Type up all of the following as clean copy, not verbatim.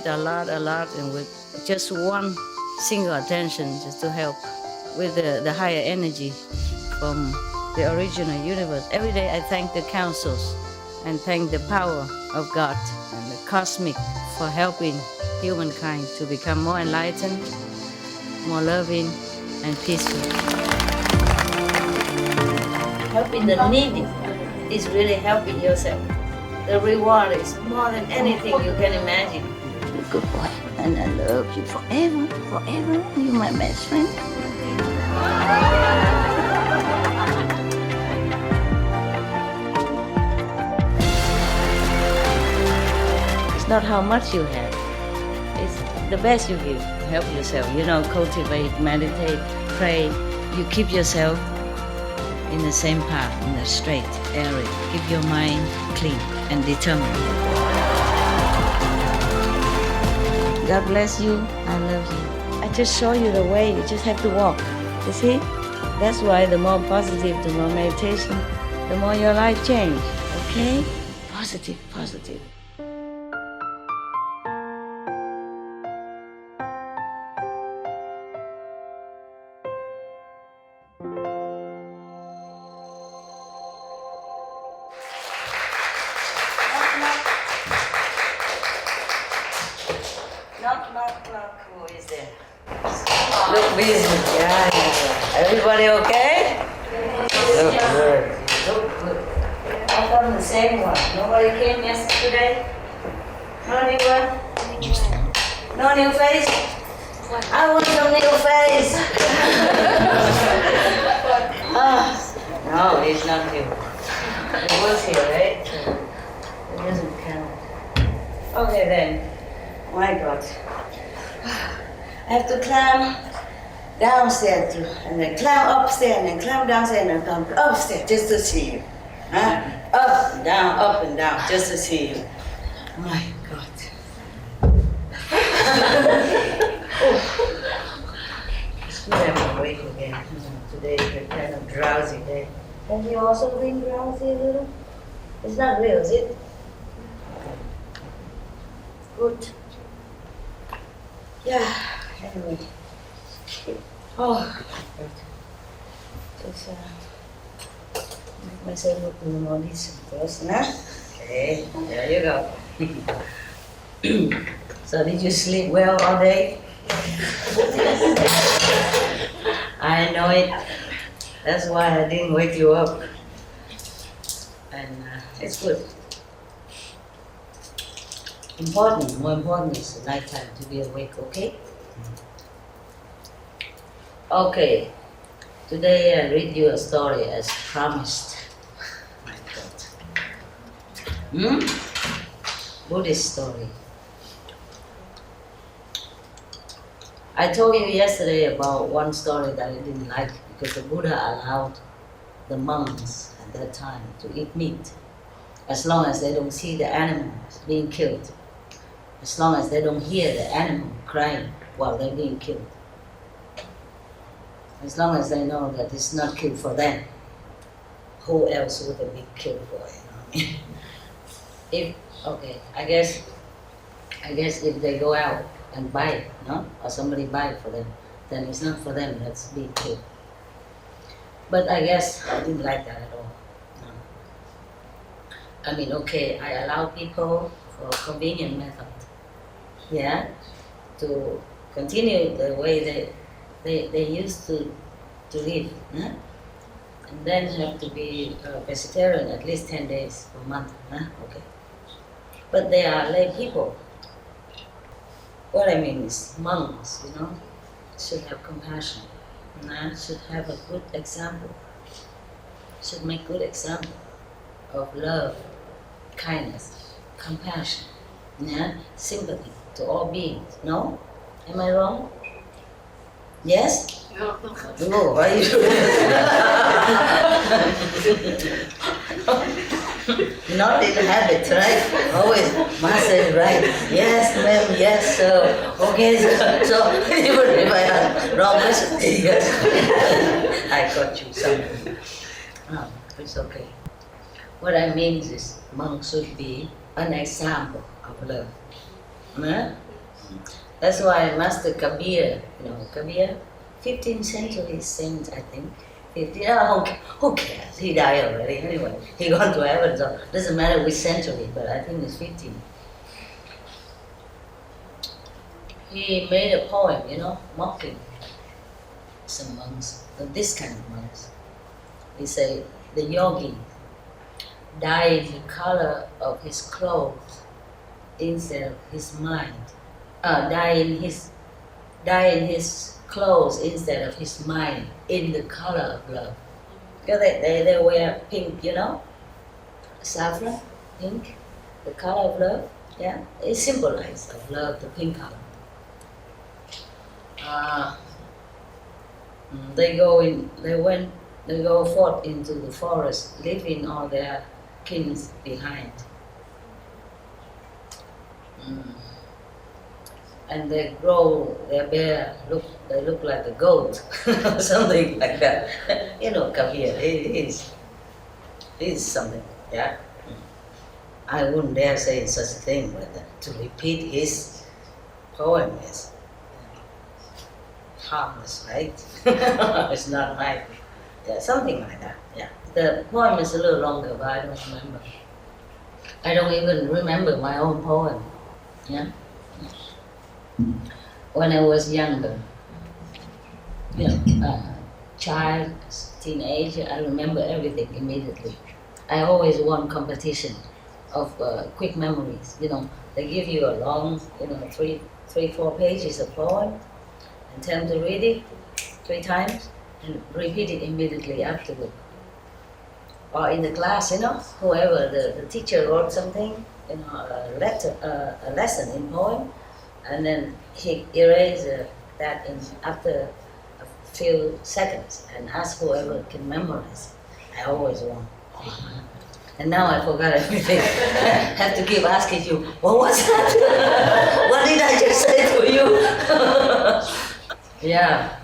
with a lot, and with just one single attention, just to help with the higher energy from the original universe. Every day I thank the councils and thank the power of God and the cosmic for helping humankind to become more enlightened, more loving, and peaceful. Helping the needy is really helping yourself. The reward is more than anything you can imagine. You're a good boy, and I love you forever, forever. You're my best friend. It's not how much you have. It's the best you give. Help yourself. Cultivate, meditate, pray. You keep yourself in the same path, in the straight area. Keep your mind clean and determined. God bless you. I love you. I just show you the way. You just have to walk. You see? That's why the more positive, the more meditation, the more your life change. Okay? Positive, positive. Knock. Who is there? Look busy. Yeah. Everybody okay? Look good. I found the same one. Nobody came yesterday? No new one? No new face? I want some new face. No, he's not here. He was here, right? It doesn't count. Okay then. My God. I have to climb downstairs too, and then climb upstairs, and then climb downstairs, and then come upstairs just to see you. Huh? Up and down, just to see you. My God. It's good I'm awake again. Today is a kind of drowsy day. Have you also been drowsy a little? It's not real, is it? Good. Yeah, anyway. Just make myself look a little more decent first, huh? Okay, there you go. So did you sleep well all day? I know it. That's why I didn't wake you up. And it's good. More important is the nighttime to be awake, okay? Okay, today I read you a story as promised. My God. Buddhist story. I told you yesterday about one story that I didn't like because the Buddha allowed the monks at that time to eat meat as long as they don't see the animals being killed. As long as they don't hear the animal crying while they're being killed. As long as they know that it's not killed for them, who else would it be killed for? I guess if they go out and buy it, no? Or somebody buy it for them, then it's not for them that's being killed. But I guess I didn't like that at all. No. I mean, okay, I allow people for a convenient method. Yeah, to continue the way they used to live, huh? And then have to be a vegetarian at least 10 days per month, huh? Okay. But they are lay people. What I mean is monks, should have compassion, should have a good example, should make good example of love, kindness, compassion, sympathy to all beings. No? Am I wrong? Yes? No. No, why are you not in habit, right? Always master, right? Yes, ma'am, yes, sir. Okay, so even if I am wrong, yes. I got you something. Oh, it's okay. What I mean is monks should be an example of love. That's why Master Kabir, Kabir, 15th century saint, I think. 15, who cares? He died already anyway. He gone to heaven, so doesn't matter which century, but I think it's 15. He made a poem, mocking some monks, this kind of monks. He said, the yogi dyed the color of his clothes instead of his mind. Dyeing his clothes instead of his mind in the color of love. Because they wear pink, saffron, pink, the color of love. Yeah, it symbolizes of love, the pink color. They go forth into the forest, leaving all their kings behind. And they grow their bear, they look like a goat, something like that. Kabir, he's something, yeah. I wouldn't dare say such a thing, but to repeat his poem is harmless, right? It's not right. Yeah, something like that, yeah. The poem is a little longer, but I don't remember. I don't even remember my own poem, yeah. When I was younger, child, teenager, I remember everything immediately. I always won competition of quick memories. They give you a long, 3-4 pages of poem, and tell them to read it 3 times and repeat it immediately afterward. Or in the class, whoever the teacher wrote something, a lesson in poem. And then he erased that after a few seconds and asked whoever can memorize it. I always won. And now I forgot everything. I have to keep asking you, what was that? What did I just say to you? Yeah.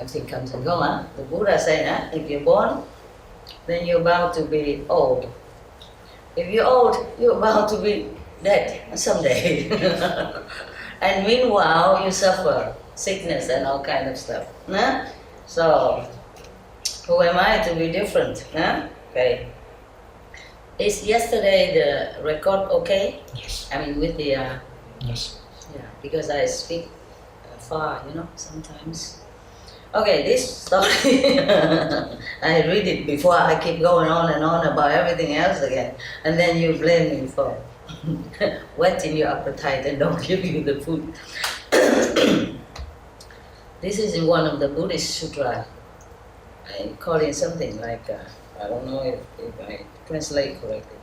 Everything comes and goes, huh? The Buddha said, if you're born, then you're bound to be old. If you're old, you're bound to be dead someday. And meanwhile, you suffer sickness and all kind of stuff. Nah? So, who am I to be different? Huh? Okay. Is yesterday the record okay? Yes. I mean, with the... Yes. Yeah, because I speak far, sometimes. Okay, this story, I read it before I keep going on and on about everything else again. And then you blame me for whetting your appetite and don't give you the food. This is in one of the Buddhist sutra. I call it something like, I don't know if I translate correctly.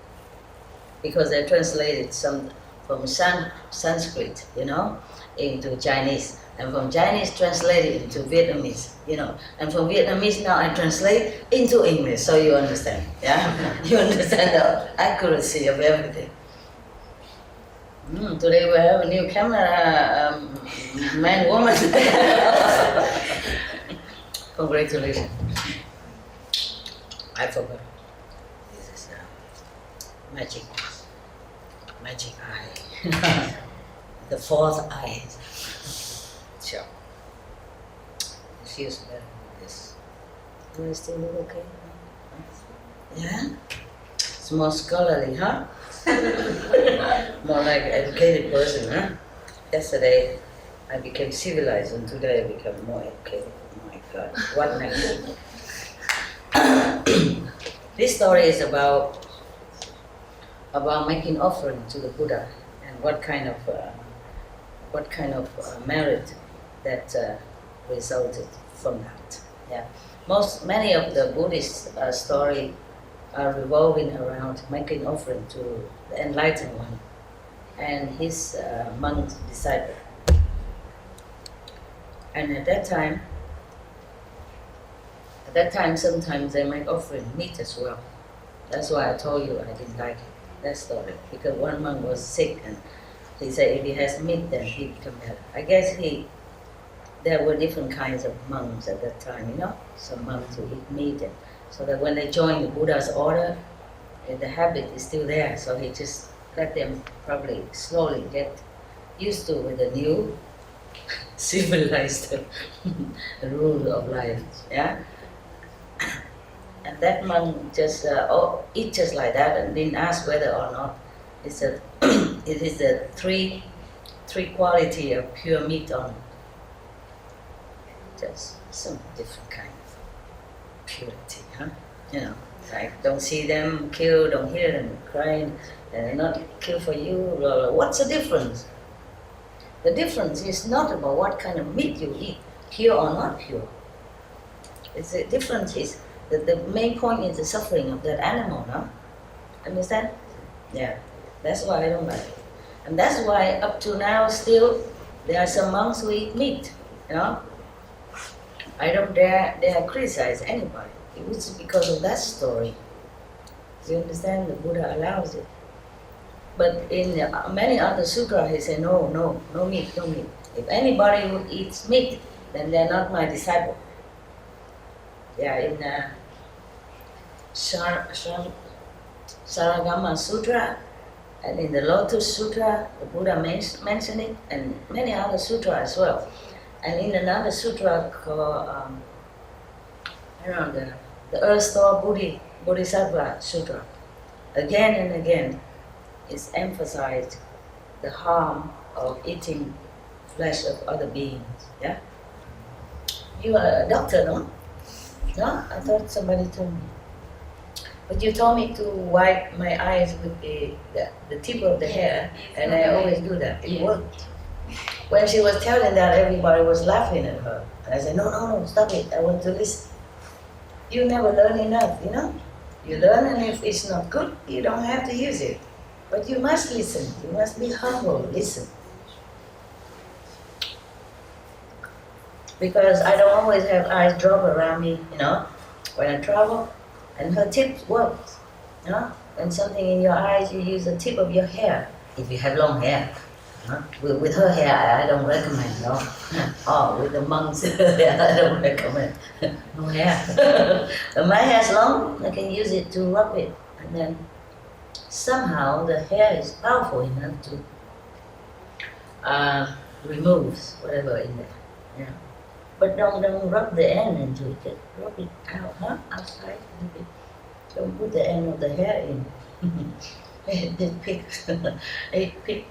Because I translated some from Sanskrit, into Chinese. And from Chinese translated into Vietnamese, And from Vietnamese now I translate into English, so you understand, yeah? You understand the accuracy of everything. Today we have a new camera, man, woman. Congratulations. I forgot. This is magic eye. The 4th eye. Sure. It feels better with this. Do I still look okay? Yeah? It's more scholarly, huh? More like an educated person, huh? Yesterday I became civilized and today I become more educated. Oh my God, what next? This story is about making offering to the Buddha and what kind of merit that resulted from that. Yeah, many of the Buddhist story are revolving around making offering to the enlightened one and his monk disciple. And at that time, sometimes they make offering meat as well. That's why I told you I didn't like that story, because one monk was sick and he said if he has meat, then he become better. I guess there were different kinds of monks at that time, Some monks who eat meat, and so that when they join the Buddha's order, the habit is still there. So he just let them probably slowly get used to with the new civilized rule of life. Yeah, and that monk just eat just like that and didn't ask whether or not it's a it is the three quality of pure meat on just some different kind of purity, huh? You know, like don't see them kill, don't hear them crying, not kill for you. Blah, blah. What's the difference? The difference is not about what kind of meat you eat, pure or not pure. It's the difference is that the main point is the suffering of that animal, no? Understand? Yeah. That's why I don't like it. And that's why up to now still there are some monks who eat meat, you know? I don't dare criticize anybody. It was because of that story. You understand? The Buddha allows it. But in many other sutras, he said, no meat, no meat. If anybody who eats meat, then they're not my disciple. Yeah, in Saragama Sutra and in the Lotus Sutra, the Buddha mentioned it, and many other sutras as well. And in another sutra called, the Earth Store Bodhisattva Sutra, again and again, it's emphasized the harm of eating flesh of other beings. Yeah. You are a doctor, no? No, I thought somebody told me. But you told me to wipe my eyes with the tip of the hair, and I always do that. It worked. When she was telling that, everybody was laughing at her. And I said, no, stop it. I want to listen. You never learn enough, you know? You learn, and if it's not good, you don't have to use it. But you must listen. You must be humble. Listen. Because I don't always have eyes drop around me, you know, when I travel. And her tip works, you know. When something in your eyes, you use the tip of your hair. If you have long hair. With her hair, I don't recommend, no. Oh, with the monks' hair, I don't recommend. No hair. When my hair's long, I can use it to rub it. And then somehow the hair is powerful enough to remove whatever in there. Yeah. But don't rub the end into it. Just rub it out, huh? Outside a little bit. Don't put the end of the hair in. It picks. It picks.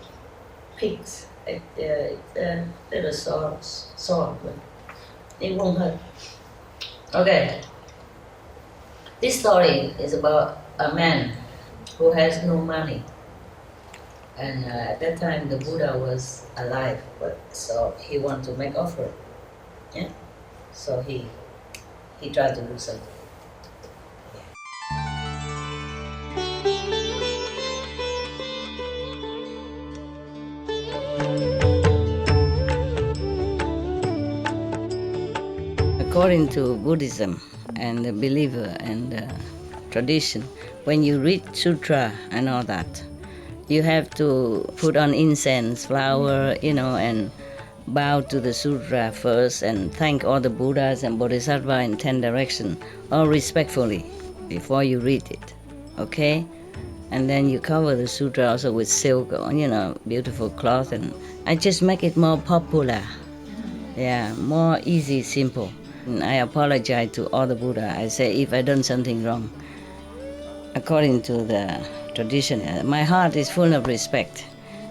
It's a little sore, but it won't hurt. Okay. This story is about a man who has no money. And at that time the Buddha was alive, but so he wanted to make offering. Yeah? So he tried to do something. According to Buddhism and the believer and the tradition, when you read sutra and all that, you have to put on incense, flower, you know, and bow to the sutra first and thank all the Buddhas and Bodhisattva in 10 directions, all respectfully, before you read it, okay? And then you cover the sutra also with silk, you know, beautiful cloth, and I just make it more popular. Yeah, more easy, simple. And I apologize to all the Buddha. I say if I done something wrong. According to the tradition, my heart is full of respect.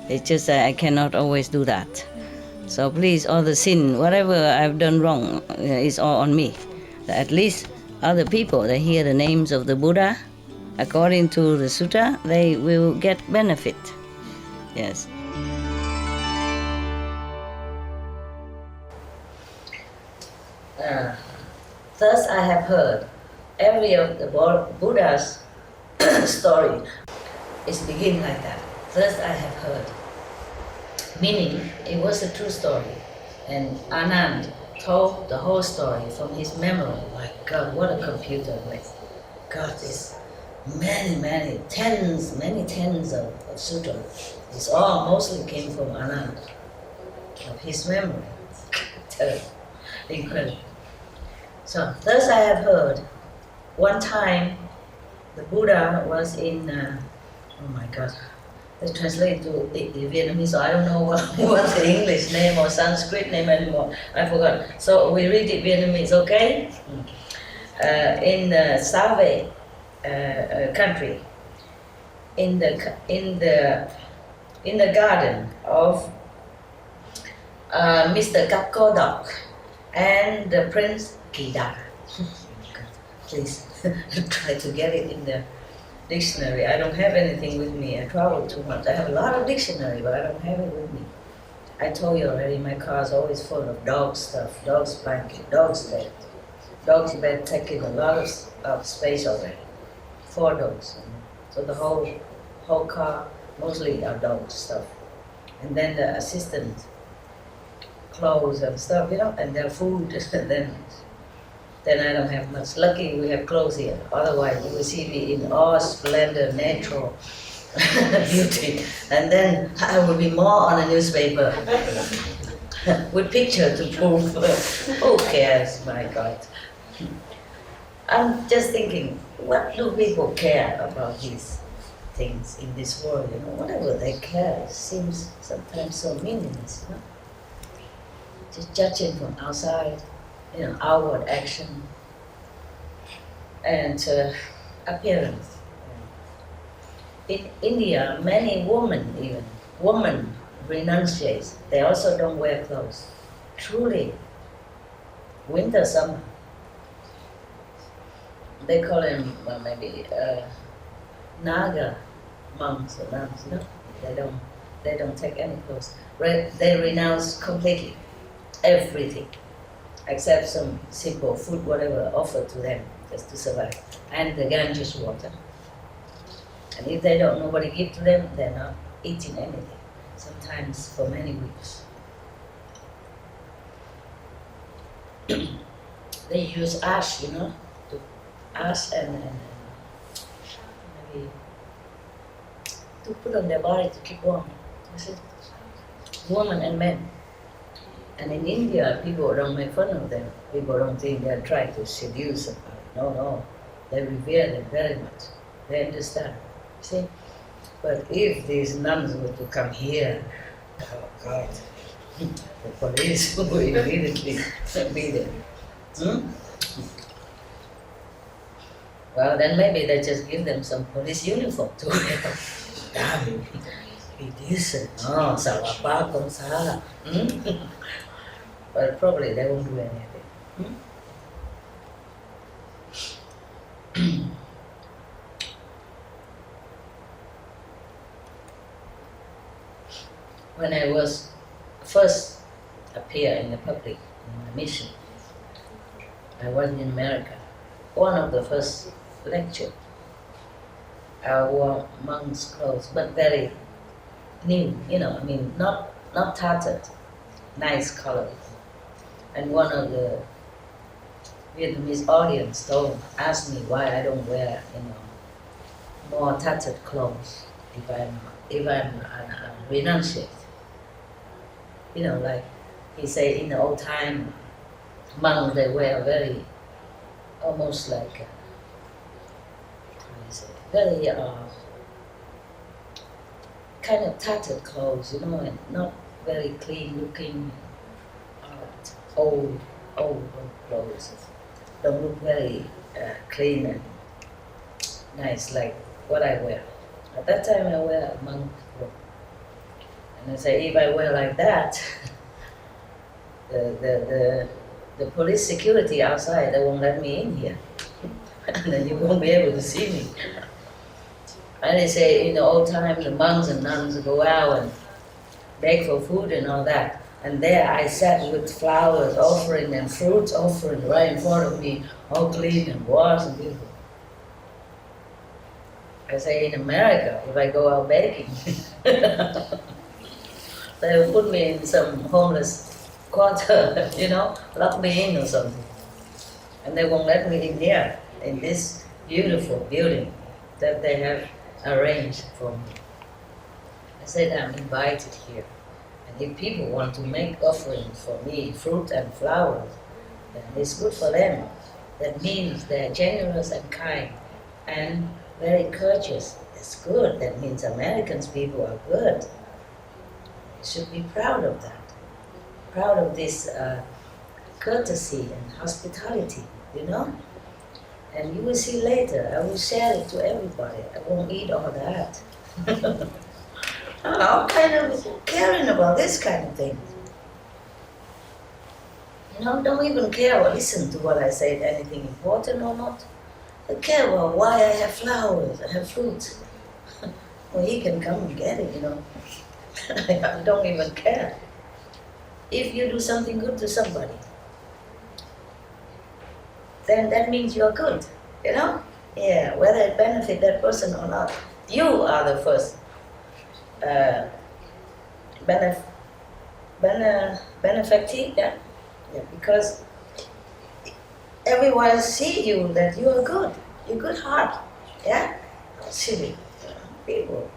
It's just that I cannot always do that. So please, all the sin, whatever I've done wrong, is all on me. At least other people, they hear the names of the Buddha, according to the sutta, they will get benefit. Yes. Thus I have heard every of the Buddha's story is begin like that. Thus I have heard. Meaning, it was a true story. And Anand told the whole story from his memory. My God, what a computer with God, this many tens of sutras. It's all mostly came from Anand, of his memory. Incredible. So, thus I have heard. One time, the Buddha was in, oh my God, they translate to the Vietnamese, so I don't know what's the English name or Sanskrit name anymore. I forgot. So we read it Vietnamese, okay? In Save country, in the garden of Mr. Kap Kodok and the Prince Kida. Please try to get it in the dictionary. I don't have anything with me. I travel too much. I have a lot of dictionary, but I don't have it with me. I told you already, my car is always full of dog stuff, dog's blanket, dog's bed. Dog's bed taking a lot of space already. 4 dogs. So the whole car, mostly are dog stuff. And then the assistant clothes and stuff, and their food, then I don't have much. Lucky we have clothes here. Otherwise, you will see me in all splendor, natural beauty. And then I will be more on a newspaper with picture to prove. Who cares, my God? I'm just thinking, what do people care about these things in this world? Whatever they care seems sometimes so meaningless. Just judging from outside. Outward action and appearance. In India, many women renunciate. They also don't wear clothes. Truly, winter, summer. They call them maybe Naga monks or nuns. They don't take any clothes. They renounce completely everything, except some simple food, whatever offered to them, just to survive. And the Ganges water. And if nobody give to them, they're not eating anything. Sometimes for many weeks. They use ash, to ash and maybe to put on their body to keep warm. That's it. Women and men. And in India, people don't make fun of them. People don't think they're trying to seduce somebody. No. They revere them very much. They understand. See? But if these nuns were to come here, oh God, the police will immediately be there. Well, then maybe they just give them some police uniform to wear. Damn, be decent. No, Salapa Konsala. But probably they won't do anything. When I was first appear in the public in my mission, I was in America. One of the first lecture, I wore monk's clothes, but very new, not tattered, nice color. And one of the Vietnamese audience asked me why I don't wear, more tattered clothes if I'm renunciate. Like he said, in the old time, monks they wear very, almost like, very kind of tattered clothes, and not very clean looking. Old clothes don't look very clean and nice like what I wear. At that time I wear a monk robe. And I say, if I wear like that, the police security outside, they won't let me in here. And then you won't be able to see me. And they say, in the old time, the monks and nuns go out and beg for food and all that. And there I sat with flowers offering and fruits offering right in front of me, all clean and washed and beautiful. I say, in America, if I go out begging, they will put me in some homeless quarter, lock me in or something. And they won't let me in here, in this beautiful building that they have arranged for me. I said, I'm invited here. And if people want to make offerings for me, fruit and flowers, then it's good for them. That means they're generous and kind and very courteous. That's good. That means Americans people are good. You should be proud of that. Proud of this courtesy and hospitality, you know? And you will see later, I will share it to everybody. I won't eat all that. I'm kind of caring about this kind of thing. You know, don't even care or listen to what I say, anything important or not. I care about why I have flowers, I have fruits. Well, he can come and get it, you know. I don't even care. If you do something good to somebody, then that means you're good, you know? Yeah, whether it benefit that person or not. You are the first benefactor, yeah? Yeah, because everyone see you that you are good, you're good heart, yeah? Silly people.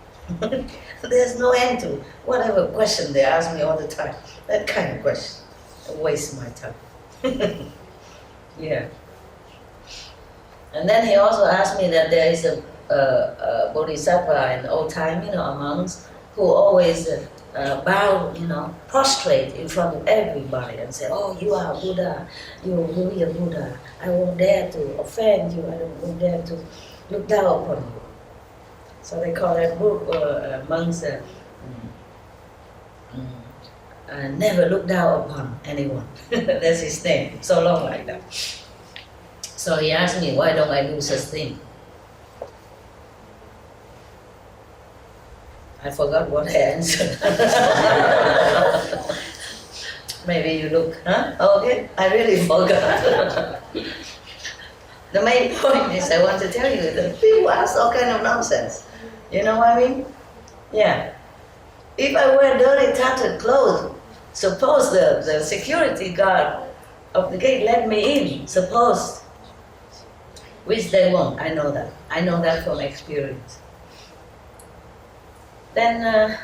There's no end to whatever question they ask me all the time. That kind of question. It wastes my time. Yeah. And then he also asked me that there is a bodhisattva in old time, you know, a monks who always bow, you know, prostrate in front of everybody and say, oh, you are Buddha, you are really a Buddha. I won't dare to offend you, I won't dare to look down upon you. So they call that monks never look down upon anyone. That's his name, so long like that. So he asked me, why don't I do such thing? I forgot what I answered. Maybe you look, huh? Okay, I really forgot. The main point is I want to tell you that people ask all kind of nonsense. You know what I mean? Yeah. If I wear dirty, tattered clothes, suppose the security guard of the gate let me in, suppose, which they won't, I know that. I know that from experience. Then,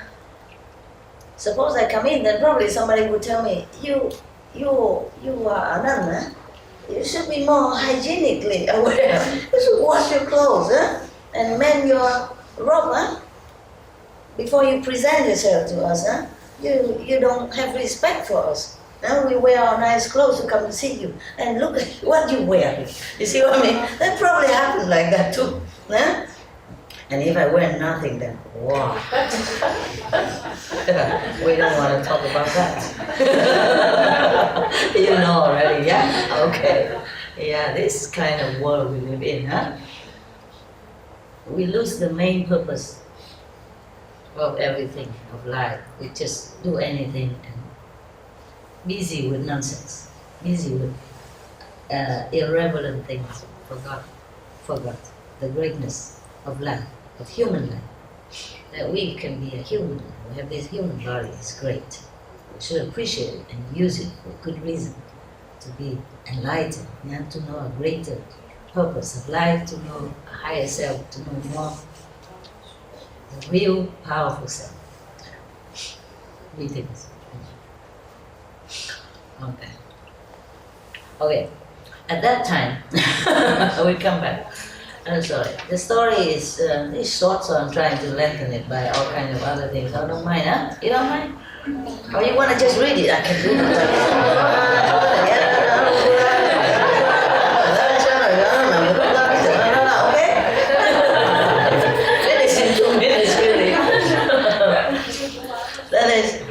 suppose I come in, then probably somebody would tell me, you are Ananda, you should be more hygienically aware. You should wash your clothes, and mend your robe, before you present yourself to us. You don't have respect for us. We wear our nice clothes to come to see you, and look at what you wear. You see what I mean? That probably happened like that too. And if I wear nothing, then wow. We don't want to talk about that. You know already, yeah? Okay. Yeah, this kind of world we live in, we lose the main purpose of everything, of life. We just do anything and busy with nonsense, busy with irrelevant things, forgot the greatness of life, of human life. That we can be a human, we have this human body, it's great. We should appreciate it and use it for good reason, to be enlightened, to know a greater purpose of life, to know a higher self, to know more the real powerful self. Greetings. Okay. At that time, we come back. I'm sorry. The story is short, so I'm trying to lengthen it by all kinds of other things. I don't mind, huh? You don't mind? Or you want to just read it? I can do it.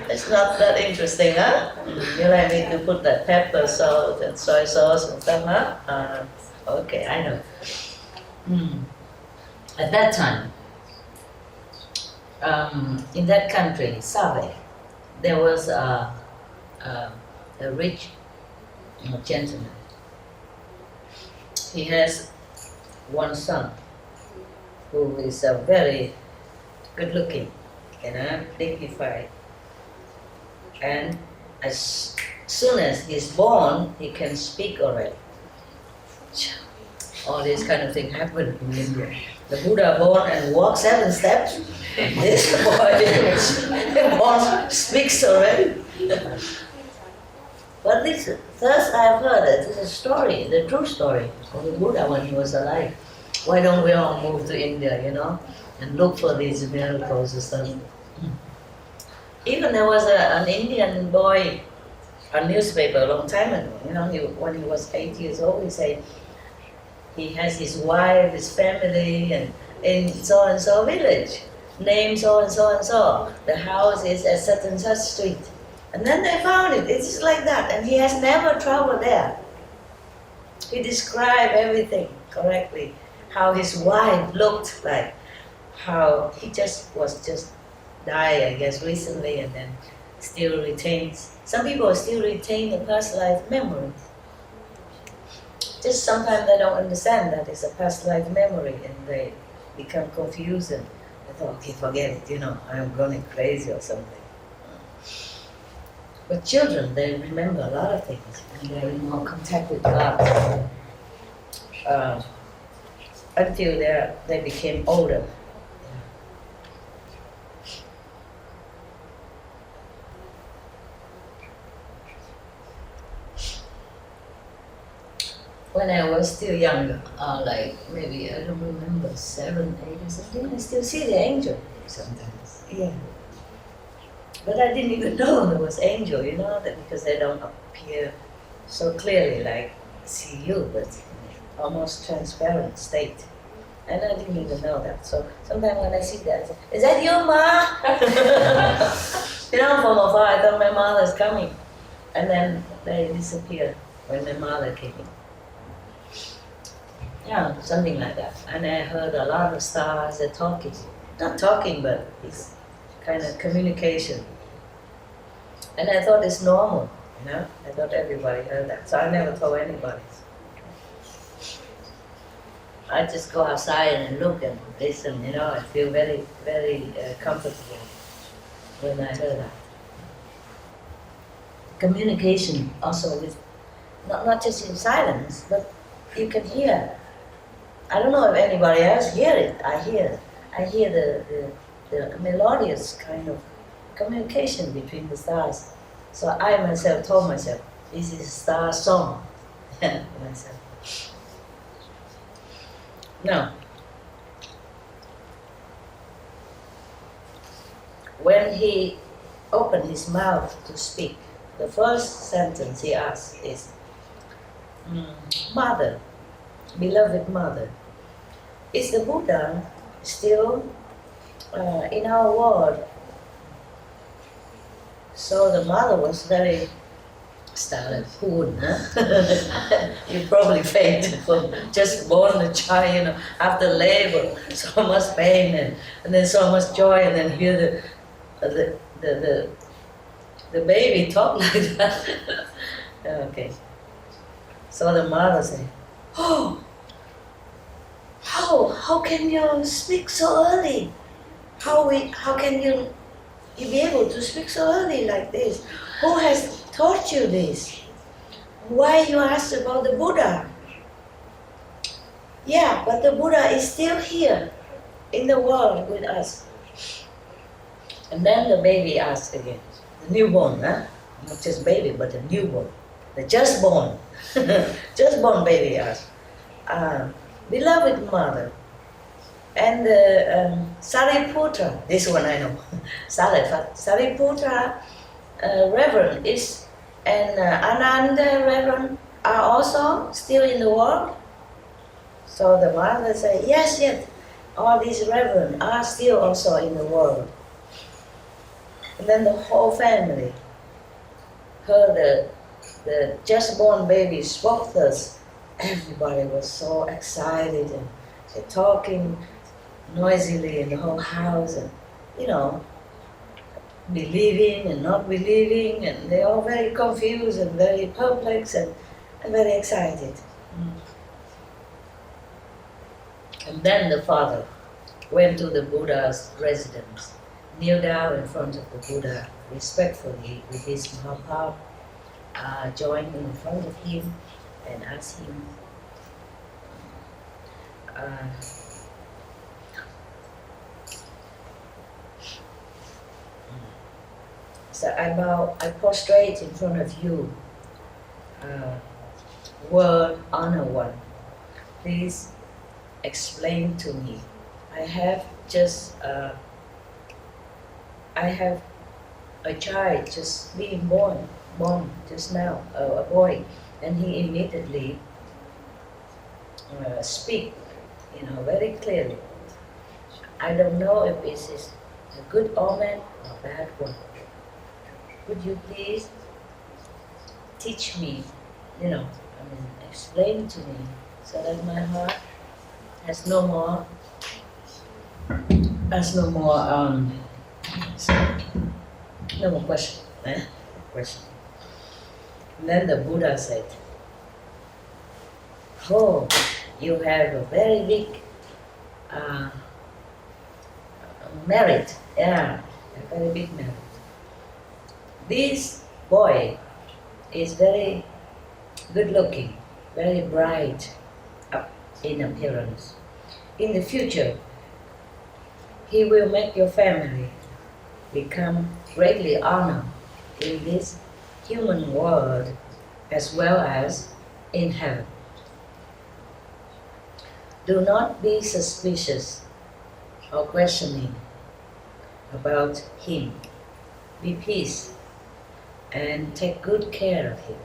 It's not that interesting, huh? You like me to put that pepper, salt, and soy sauce and stuff, huh? Okay, I know. At that time, in that country, Save, there was a rich gentleman. He has one son who is very good looking, dignified. And as soon as he's born, he can speak already. All this kind of thing happened in India. The Buddha born and walked 7 steps. This boy born speaks already. But this, first I've heard that this is a story, the true story of the Buddha when he was alive. Why don't we all move to India, and look for these miracles or something. Even there was an Indian boy, a newspaper a long time ago, when he was 8 years old, he said he has his wife, his family, and in so-and-so village, name so-and-so and so. The house is at such and such street. And then they found it, it's just like that, and he has never traveled there. He described everything correctly, how his wife looked like, how he was just died, I guess, recently, and then still retains. Some people still retain the past life memory. Just sometimes they don't understand that it's a past life memory, and they become confused and they thought, okay, forget it, I'm going crazy or something. But children, they remember a lot of things, and they're in more contact with God until they became older. When I was still younger, like maybe, I don't remember, 7, 8 or something, I still see the angel sometimes. Yeah. But I didn't even know there was angel, that because they don't appear so clearly like see you, but almost transparent state. And I didn't even know that. So sometimes when I see that, I say, is that you, Ma? From afar, I thought my mother's coming. And then they disappear when my mother came in. Yeah, something like that. And I heard a lot of stars that talking. Not talking, but it's kind of communication. And I thought it's normal, I thought everybody heard that. So I never told anybody. I just go outside and look and listen, I feel very, very comfortable when I heard that. Communication also with, not just in silence, but you can hear. I don't know if anybody else hear it. I hear the melodious kind of communication between the stars. So I myself told myself, this is a star song. Myself. Now, when he opened his mouth to speak, the first sentence he asked is, Mother, beloved Mother, is the Buddha still in our world? So the mother was very started poon, You probably fainted from just born a child, after labor, so much pain and then so much joy, and then hear the baby talk like that. Okay. So the mother said, oh, how can you speak so early? How can you be able to speak so early like this? Who has taught you this? Why you ask about the Buddha? Yeah, but the Buddha is still here in the world with us. And then the baby asked again, the newborn, not just baby, but the newborn, the just born, just born baby asked, beloved Mother, and Sariputra, this one I know, Sariputra Reverend and Ananda Reverend are also still in the world? So the mother said, yes, all these Reverend are still also in the world. And then the whole family heard the just born baby spoke thus. Everybody was so excited and they're talking noisily in the whole house and, believing and not believing, and they're all very confused and very perplexed and very excited. And then the father went to the Buddha's residence, kneeled down in front of the Buddha respectfully with his Mahapal, joined in front of him and asked him, so I prostrate in front of you, World Honor One. Please explain to me I have just I have a child just being born just now, a boy, and he immediately speak, very clearly. I don't know if this is a good omen or bad one. Could you please teach me, explain to me, so that my heart has no more, has no more, no more question. Question. And then the Buddha said, "Oh, you have a very big merit. Yeah, a very big merit. This boy is very good looking, very bright in appearance. In the future, he will make your family become greatly honored in this human world as well as in heaven. Do not be suspicious or questioning about him. Be peace and take good care of him."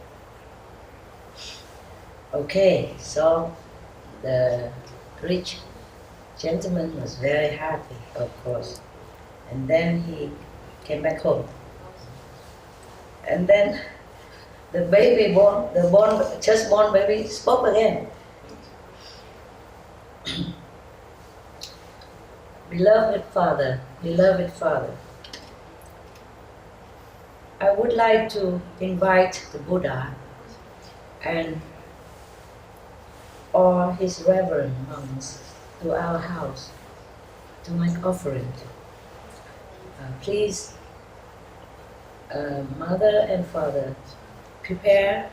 Okay, so the rich gentleman was very happy, of course. And then he came back home. And then the baby just born baby spoke again. Beloved father, I would like to invite the Buddha and all his reverend monks to our house to make offering. Please, mother and father, prepare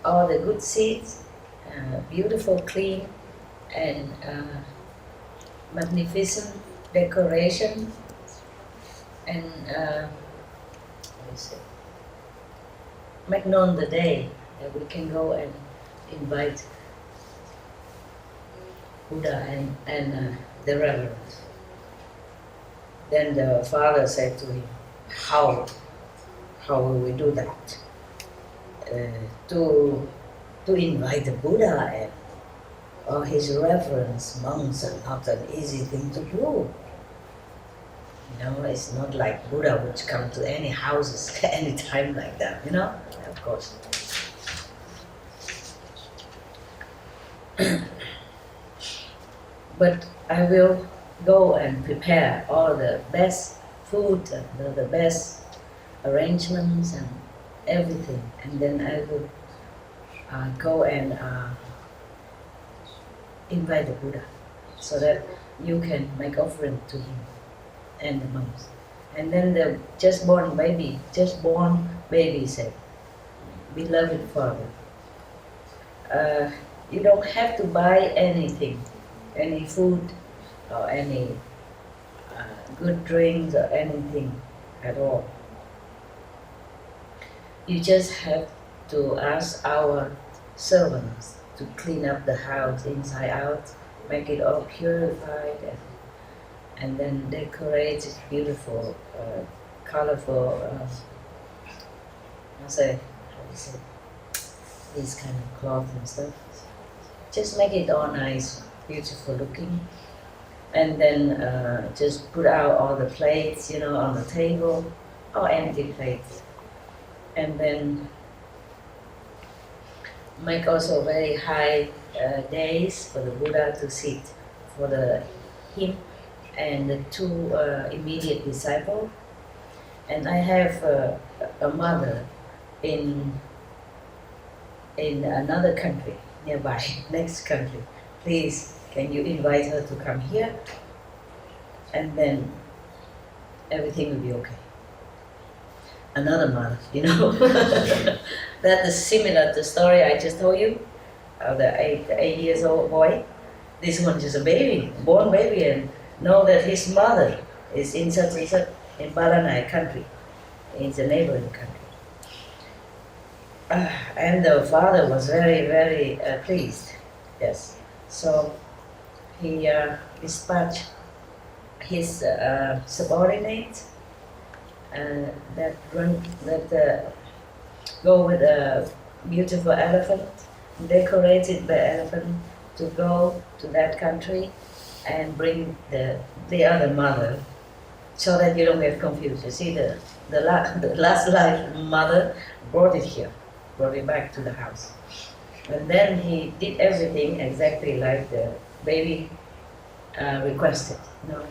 all the good seeds, beautiful, clean, and magnificent decoration, and make known the day that we can go and invite Buddha and the reverends. Then the father said to him, how will we do that? To invite the Buddha and or his reverence monks are not an easy thing to do. It's not like Buddha would come to any houses any time like that, of course. But I will go and prepare all the best food, the best arrangements and everything, and then I will go and invite the Buddha, so that you can make offering to him and the monks. And then the just born baby said, "Beloved father, you don't have to buy anything, any food or any good drinks or anything at all. You just have to ask our servants to clean up the house inside out, make it all purified, and then decorate it beautiful, colorful, these kind of cloth and stuff. Just make it all nice, beautiful looking. And then just put out all the plates, on the table, or empty plates. And then make also very high days for the Buddha to sit, for him and the two immediate disciples. And I have a mother in another country nearby, next country. Please, can you invite her to come here? And then everything will be okay. Another mother, That is similar to the story I just told you, of the 8 years old boy. This one is a baby, born baby, and know that his mother is in such and such, in Baranai country, in the neighboring country. And the father was very, very pleased. Yes. So he dispatched his subordinates that go with a beautiful elephant, decorated the elephant to go to that country and bring the other mother, so that you don't get confused. You see, the last life mother brought it back to the house. And then he did everything exactly like the baby requested.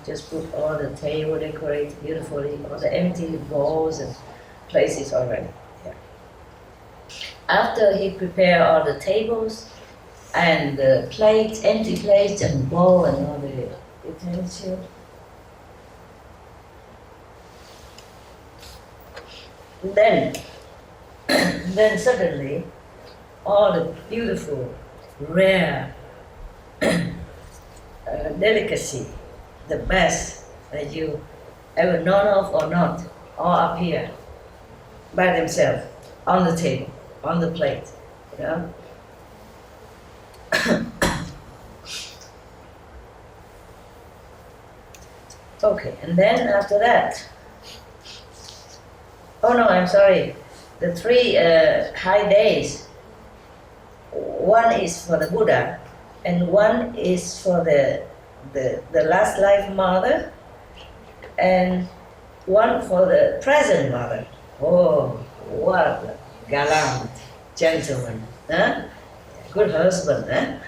Just put all the table decorated beautifully, all the empty bowls and places already. Yeah. After he prepared all the tables and the plates, empty plates and bowl and all the utensils, then suddenly all the beautiful, rare delicacy, the best that you ever known of or not, all appear by themselves on the table, on the plate. Okay, and then after that, oh no, I'm sorry, the three high days, one is for the Buddha, and one is for the last life mother, and one for the present mother. Oh, what a gallant gentleman, huh? Good husband, huh?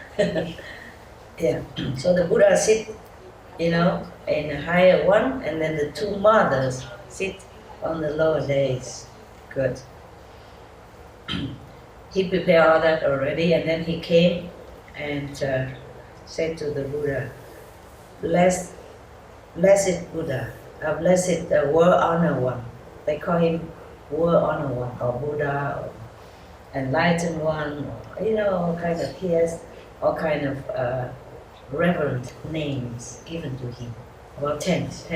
Yeah. So the Buddha sit, in a higher one, and then the two mothers sit on the lower days. Good. He prepared all that already, and then he came and said to the Buddha, blessed Buddha, blessed world honor one. They call him world honor one, or Buddha, or enlightened one, or, all kind of, he has all kind of reverent names given to him, about 10 of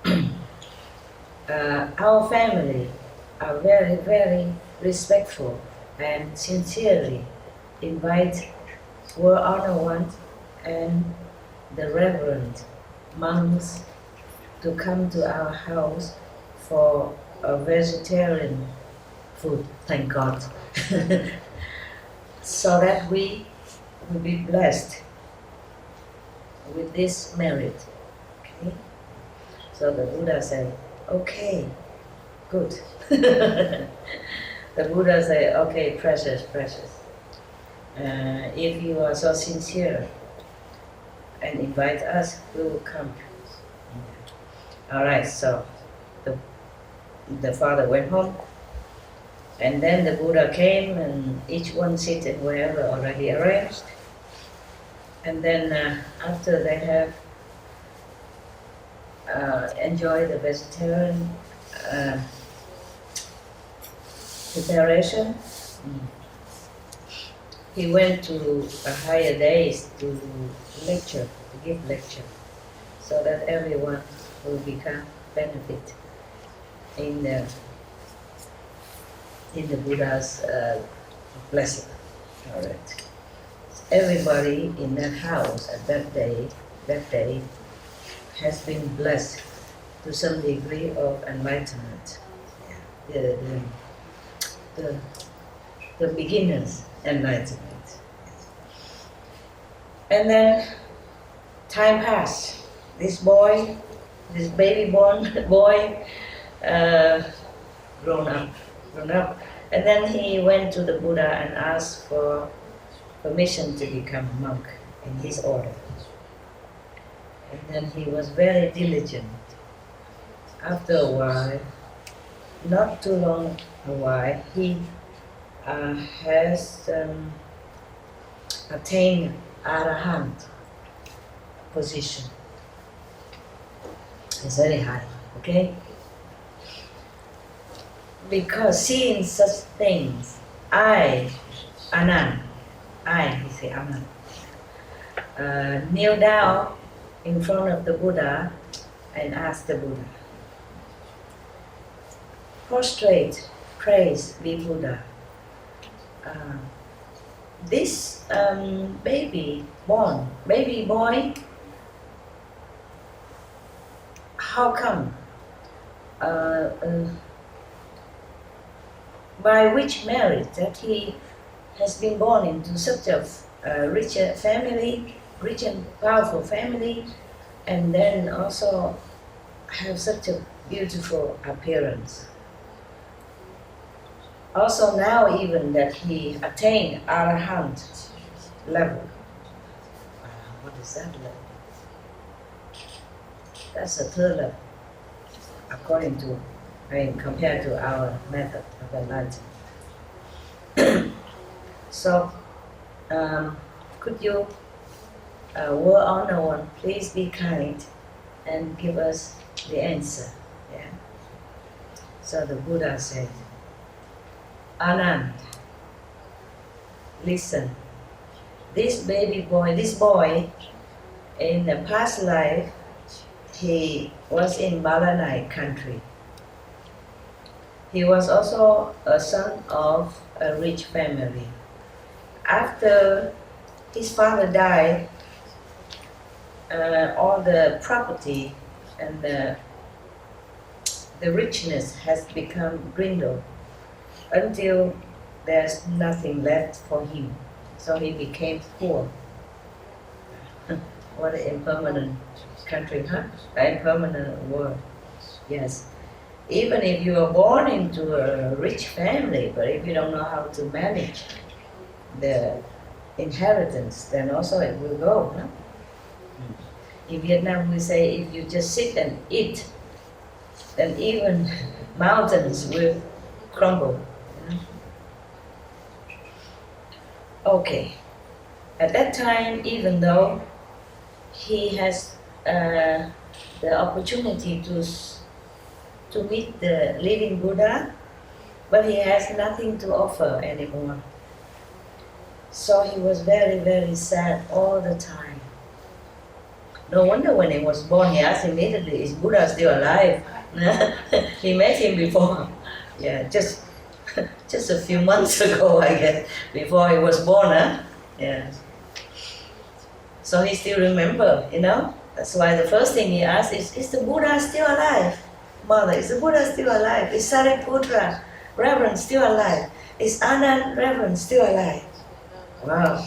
them. Our family are very, very respectful and sincerely invite World Honor One and the Reverend monks to come to our house for a vegetarian food, thank God, so that we will be blessed with this merit. Okay? So the Buddha said, okay, good. The Buddha said, okay, precious. If you are so sincere and invite us, we will come. All right, so the father went home, and then the Buddha came, and each one seated wherever already arranged. And then after they have enjoyed the vegetarian preparation, he went to a higher days to give lecture, so that everyone will become benefit in the Buddha's blessing. All right. Everybody in that house at that day has been blessed to some degree of enlightenment. The beginner's enlightenment. And then time passed. This baby born boy, grown up. And then he went to the Buddha and asked for permission to become a monk in his order. And then he was very diligent. After a while, not too long a while, he has attained Arahant position. It's very high, okay? Because seeing such things, he say Anand, kneel down in front of the Buddha and ask the Buddha, prostrate, praise, be Buddha. this baby boy, how come? By which merit that he has been born into such a rich family, rich and powerful family, and then also have such a beautiful appearance. Also now even that he attained Arahant level. What is that level? That's the third level, according to, compared to our method of enlightenment. So, could you, World Honor One, please be kind and give us the answer? Yeah. So the Buddha said, Anand, listen, this boy, in the past life, he was in Balanai country. He was also a son of a rich family. After his father died, all the property and the richness has become dwindled until there's nothing left for him. So he became poor. What an impermanent country, huh? An impermanent world. Yes. Even if you are born into a rich family, but if you don't know how to manage the inheritance, then also it will go. No? In Vietnam, we say if you just sit and eat, then even mountains will crumble. Okay. At that time, even though he has the opportunity to meet the living Buddha, but he has nothing to offer anymore. So he was very, very sad all the time. No wonder when he was born, he asked immediately, is Buddha still alive? He met him before. Yeah, just a few months ago, I guess, before he was born. Huh? Yeah. So he still remember, you know? That's why the first thing he asked is the Buddha still alive? Mother, is the Buddha still alive? Is Sariputra, Reverend, still alive? Is Anand, Reverend, still alive? Wow.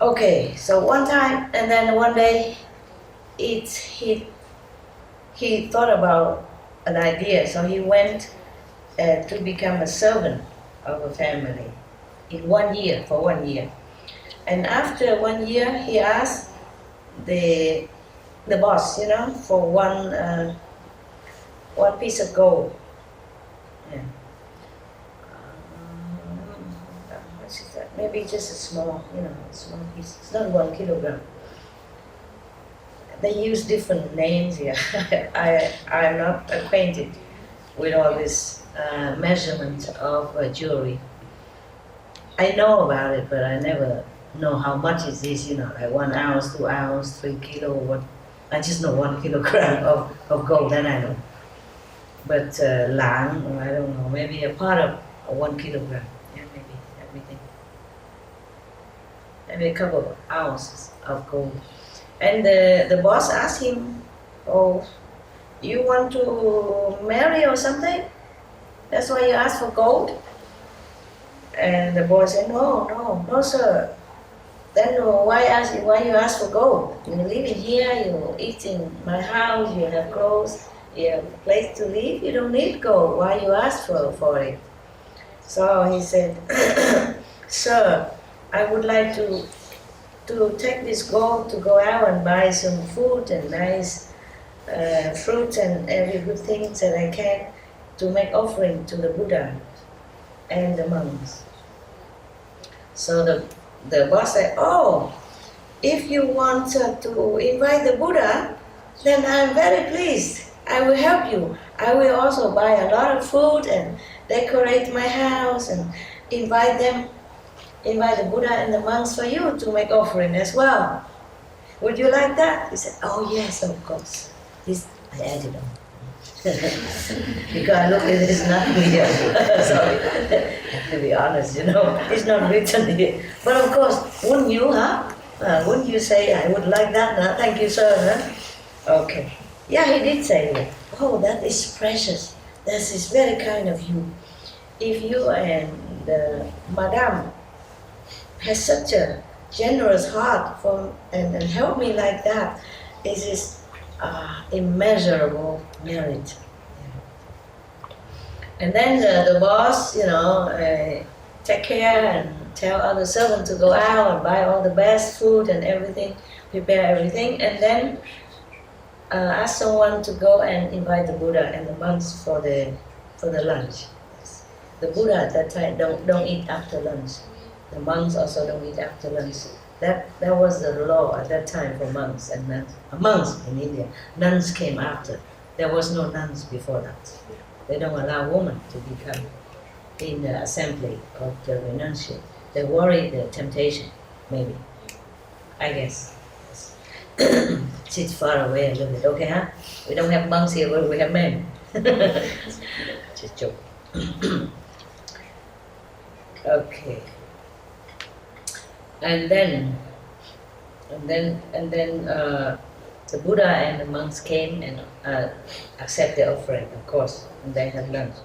Okay, so one time, and then one day, he thought about an idea, so he went to become a servant of a family in 1 year, for 1 year. And after 1 year, he asked the boss, you know, for one piece of gold. Yeah. What is that? Maybe just a small, you know, small piece. It's not 1 kilogram. They use different names here. I'm not acquainted with all this measurement of jewelry. I know about it, but I never know how much it is, you know, like 1 ounce, 2 ounce, 3 kilo, what. I just know 1 kilogram of gold, that I know. But lang, I don't know, maybe a part of 1 kilogram. Yeah, maybe, let me think. Maybe a couple of ounces of gold. And the boss asked him, oh, you want to marry or something? That's why you ask for gold? And the boy said, no, sir. Then why you ask for gold? You live in here, you eat in my house, you have clothes, you have a place to live, you don't need gold. Why you ask for it? So he said, sir, I would like to take this gold to go out and buy some food and nice fruit and every good thing that I can to make offering to the Buddha and the monks. So the boss said, oh, if you want to invite the Buddha, then I'm very pleased. I will help you. I will also buy a lot of food and decorate my house and invite the Buddha and the monks for you to make offering as well. Would you like that? He said, oh yes, of course. This I added on. Because look, it is not here. Sorry, to be honest, it's not written here. But of course, wouldn't you, huh? Wouldn't you say, I would like that, huh? Thank you, sir, huh? Okay. Yeah, he did say that. Oh, that is precious. That is very kind of you. If you and Madame has such a generous heart and help me like that, it is immeasurable merit. And then the boss, take care and tell other servants to go out and buy all the best food and everything, prepare everything, and then ask someone to go and invite the Buddha and the monks for the lunch. The Buddha at that time don't eat after lunch. The monks also don't eat after lunch. That was the law at that time for monks and nuns. Monks in India. Nuns came after. There was no nuns before that. They don't allow women to become in the assembly of the renunciate. They worry the temptation, maybe. I guess. Sit far away a little bit, okay, huh? We don't have monks here, but we have men. Just joke. Okay. And then the Buddha and the monks came and accept the offering, of course, and they had lunch.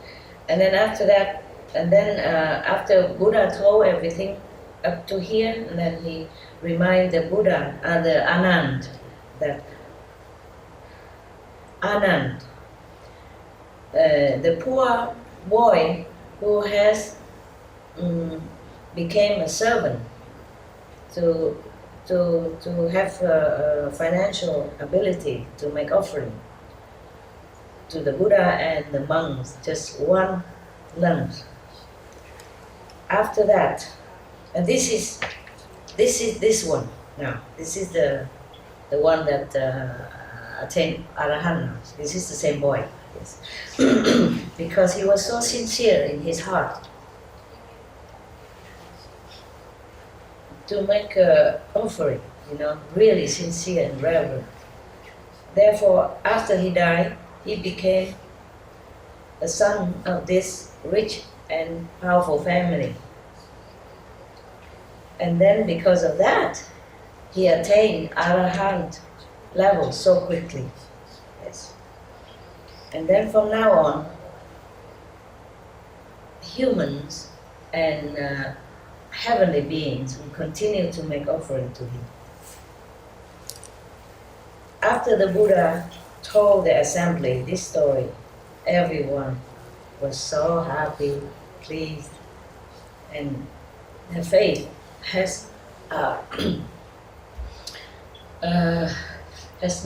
And then after that, after Buddha told everything up to here, and then he reminded the Buddha, the Anand, that Anand, the poor boy who has became a servant to have financial ability to make offering to the Buddha and the monks, just one lunch. After that, and this is this one now. This is the one that attained Arahant. This is the same boy, yes. Because he was so sincere in his heart to make an offering, really sincere and reverent. Therefore, after he died, he became a son of this rich and powerful family. And then because of that, he attained Arahant level so quickly. Yes. And then from now on, humans and heavenly beings will continue to make offering to him. After the Buddha told the assembly this story, everyone was so happy, pleased, and their faith has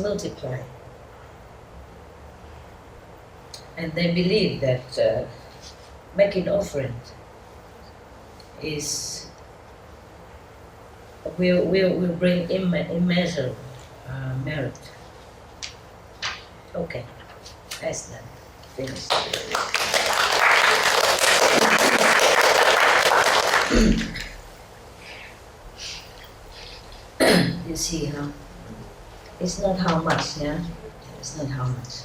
multiplied. And they believe that making offering will bring immeasurable merit. Okay, that's done. Finished. You see, huh? It's not how much, yeah? It's not how much.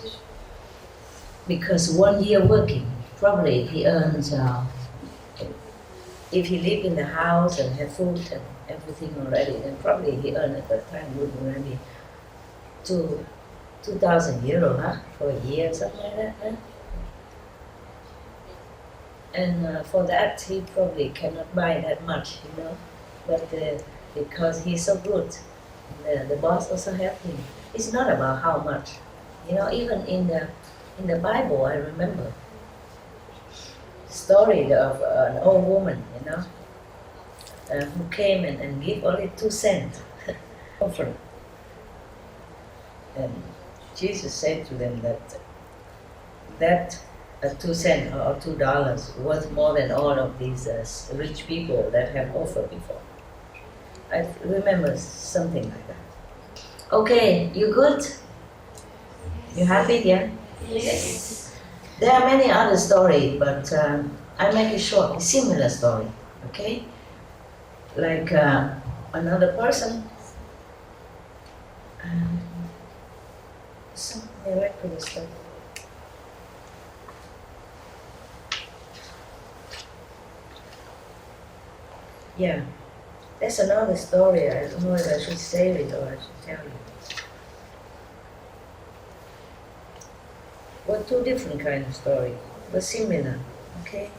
Because 1 year working, probably he earns, if he live in the house and have food and everything already, then probably he earned at that time would maybe 2,000 euro, huh? For a year, something like that, huh? And for that, he probably cannot buy that much, But because he's so good, the boss also helped him. It's not about how much, Even in the Bible, I remember the story of an old woman, who came and gave only 2 cents offering. And Jesus said to them that 2 cents or $2 was more than all of these rich people that have offered before. I remember something like that. Okay, you good? You happy, yeah? Yes. There are many other stories, but I make it short, a similar story, okay? Like another person, some miraculous stuff. Yeah. That's another story. I don't know if I should save it or I should tell you. Well, two different kind of stories, but similar. Okay.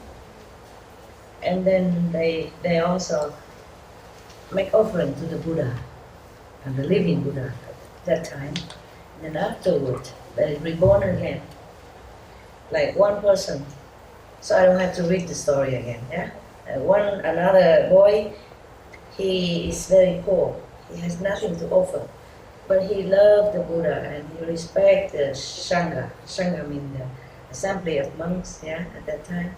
And then they also make offering to the Buddha and the living Buddha at that time. And then afterward, they reborn again, like one person. So I don't have to read the story again. Yeah. Another boy. He is very poor. He has nothing to offer, but he loved the Buddha and he respected the Sangha. Sangha means the assembly of monks. Yeah, at that time.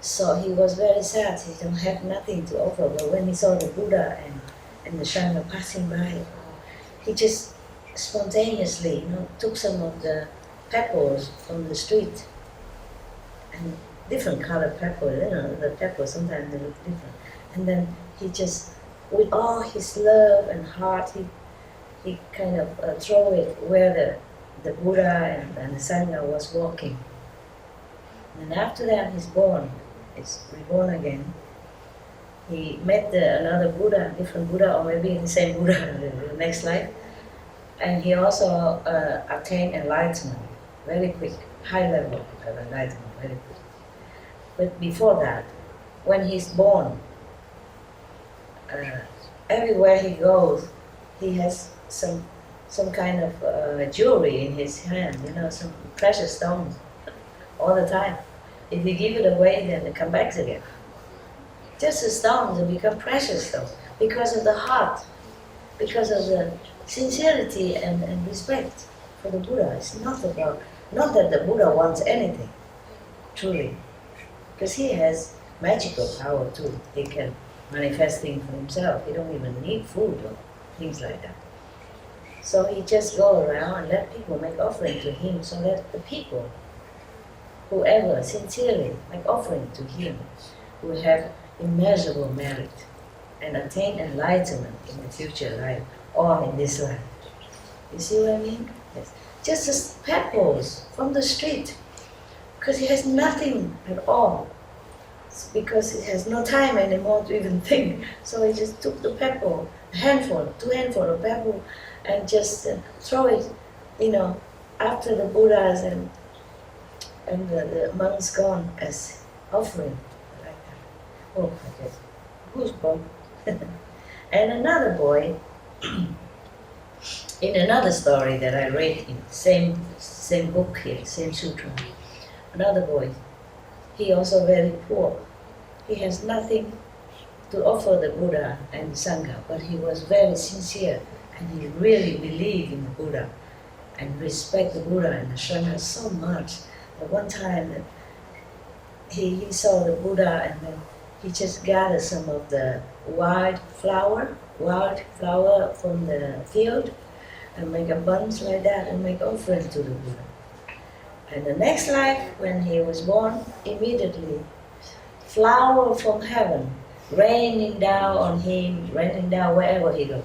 So he was very sad. He don't have nothing to offer. But when he saw the Buddha and the Sangha passing by, he just spontaneously, took some of the pebbles from the street, and different colored pebbles. The pebbles sometimes they look different, and then he just, with all his love and heart, he kind of throw it where the Buddha and the Sangha was walking. And after that, he's reborn again. He met another Buddha, different Buddha, or maybe the same Buddha in the next life. And he also attained enlightenment very quick, high level of enlightenment very quick. But before that, when he's born, everywhere he goes, he has some kind of jewelry in his hand, some precious stones all the time. If you give it away, then it comes back again. Just the stones will become precious stones because of the heart, because of the sincerity and respect for the Buddha. It's not that the Buddha wants anything, truly, because he has magical power too. He can manifest things for himself. He don't even need food or things like that. So he just go around and let people make offering to him, so that the people, whoever sincerely make offering to him, will have immeasurable merit and attain enlightenment in the future life or in this life. You see what I mean? Yes. Just as pebbles from the street, because he has nothing at all. It's because he has no time anymore to even think. So he just took the pebble, two handful of pebble, and just throw it, after the Buddhas and the monks gone as offering, like that. Oh, I guess. Goosebumps. And another boy, in another story that I read in same book here, same sutra, another boy, he also very poor. He has nothing to offer the Buddha and Sangha, but he was very sincere and he really believed in the Buddha and respect the Buddha and the Sangha so much. At one time he saw the Buddha and then he just gathered some of the wild flower from the field and make a bunch like that and make offering to the Buddha. And the next life, when he was born, immediately flower from heaven raining down on him, raining down wherever he goes.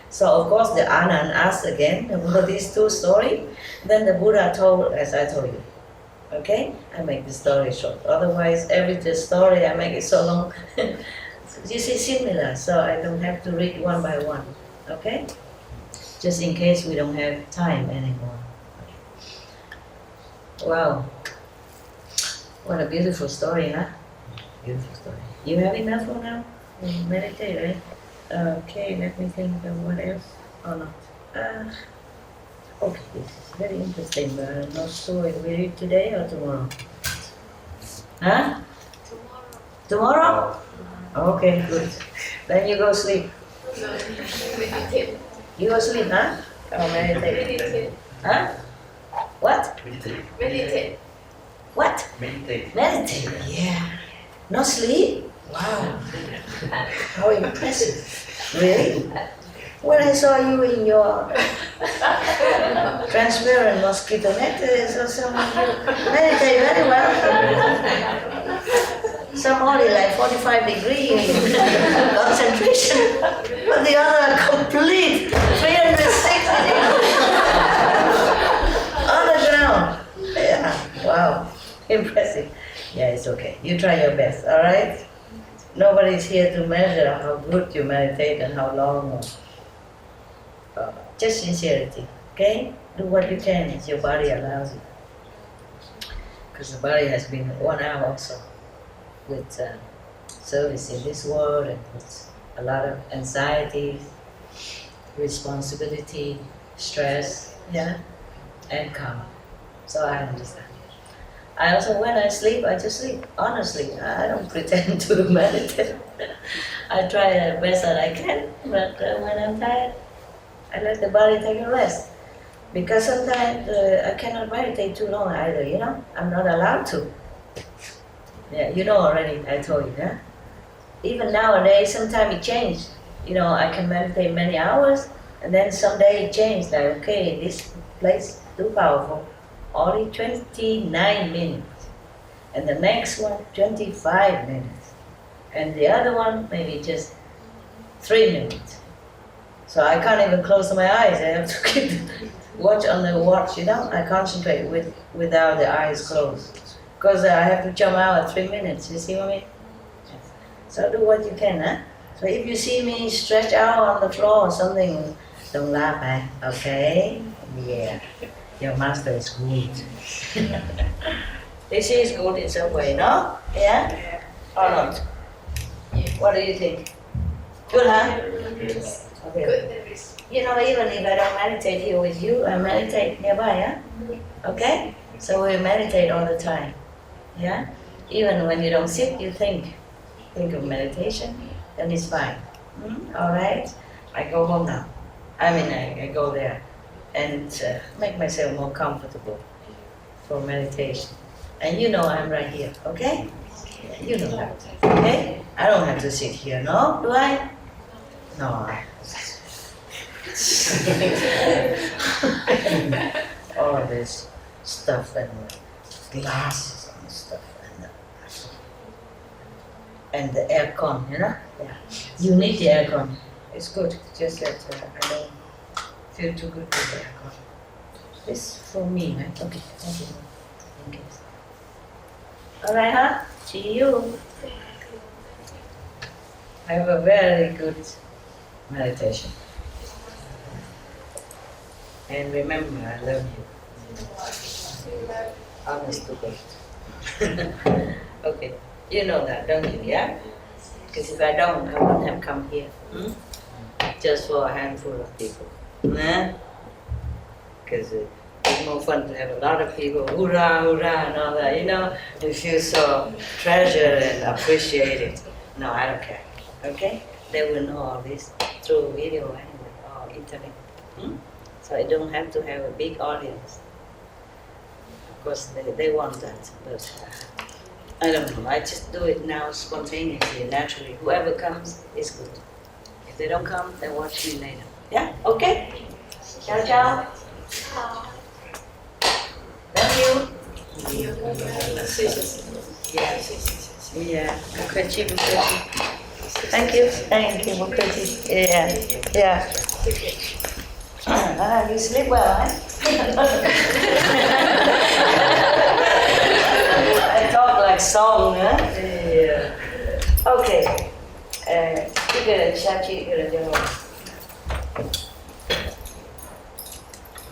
So of course the Anand asked again about these two stories. Then the Buddha told, as I told you. Okay? I make the story short. Otherwise, every story I make it so long. You see, similar, so I don't have to read one by one. Okay? Just in case we don't have time anymore. Wow. What a beautiful story, huh? Beautiful story. You have enough for now? You meditate, right? Okay, let me think of what else or not. Okay, this is very interesting, but I'm not sure if we read today or tomorrow. Huh? Tomorrow? Okay, good. Then you go sleep. Meditate. You go sleep, huh? Or meditate? Meditate. Huh? What? Meditate. What? Meditate. Meditate, yeah. Not sleep? Wow. How impressive. Really? When I saw you in your transparent mosquito net, I saw someone you meditate very well. Some only like 45 degree concentration, but the other complete 360 degrees on the ground. Yeah, wow, impressive. Yeah, it's okay. You try your best, all right? Nobody's here to measure how good you meditate and how long. Just sincerity, okay? Do what you can as your body allows you. Because the body has been worn out also with service in this world and with a lot of anxiety, responsibility, stress, yeah, and karma. So I understand. I also, when I sleep, I just sleep. Honestly, I don't pretend to meditate. I try the best that I can, but when I'm tired, I let the body take a rest. Because sometimes I cannot meditate too long either, you know? I'm not allowed to. Yeah, you know already, I told you, yeah? Even nowadays, sometimes it changes. You know, I can meditate many hours, and then someday it changes, like, okay, this place too powerful. Only 29 minutes. And the next one, 25 minutes. And the other one, maybe just 3 minutes. So I can't even close my eyes. I have to keep watch on the watch, you know? I concentrate without the eyes closed. Because I have to jump out at 3 minutes, you see what I mean? So do what you can, huh? So if you see me stretch out on the floor or something, don't laugh, eh? Okay? Yeah. Your master is good. This is good in some way, no? Yeah? Or not? What do you think? Good, huh? Yes. Okay. Good memories. You know, even if I don't meditate here with you, I meditate nearby, yeah? Okay? So we meditate all the time. Yeah? Even when you don't sit, you think. Think of meditation, then it's fine. Alright? I go home now. I go there and make myself more comfortable for meditation. And you know I'm right here, okay? You know that, okay? I don't have to sit here, no? Do I? No. All this stuff and glasses and stuff and the aircon, you know? Yeah. You need the aircon. It's good. Just that I don't feel too good with the aircon. This for me, right? Okay. Thank you. Thank you. All right, huh? See you. Have a very good meditation. And remember, I love you. Honest to God. Okay. You know that, don't you? Yeah? Because if I don't, I wouldn't have come here. Just for a handful of people. Nah? Because it's more fun to have a lot of people, hoorah, hoorah, and all that, you know? You feel so treasured and appreciated. No, I don't care. Okay? They will know all this through video or internet. So I don't have to have a big audience. Of course, they want that, but I don't know. I just do it now spontaneously, naturally. Whoever comes is good. If they don't come, they watch me later. Yeah? Okay? Ciao, ciao. Love you. Yeah. Mukherjee. Thank you. Thank you, Mukherjee. Yeah. You sleep well, huh? I talk like song, huh? Yeah. Okay. 一个人下去，一个人就好。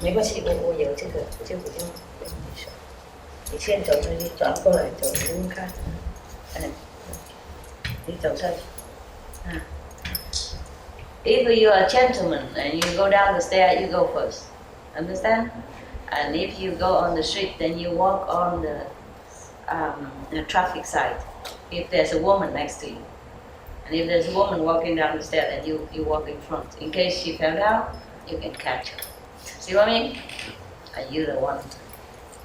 没关系，我有这个，我就跟你说。你先走出去，转过来走，不用看。你走上去。If you are a gentleman and you go down the stair, you go first. Understand? And if you go on the street, then you walk on the traffic side. If there's a woman next to you. And if there's a woman walking down the stair, then you walk in front. In case she fell down, you can catch her. See what I mean? And you're the one to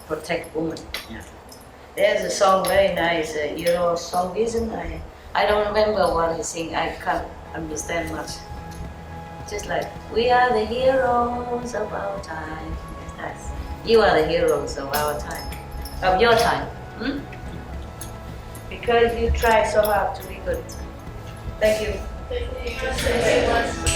protect women. Yeah. There's a song, very nice, Euro song, isn't it? I don't remember what he sing. I can't understand much. Just like, we are the heroes of our time. Nice. You are the heroes of our time. Of your time. Because you try so hard to be good. Thank you. Thank you.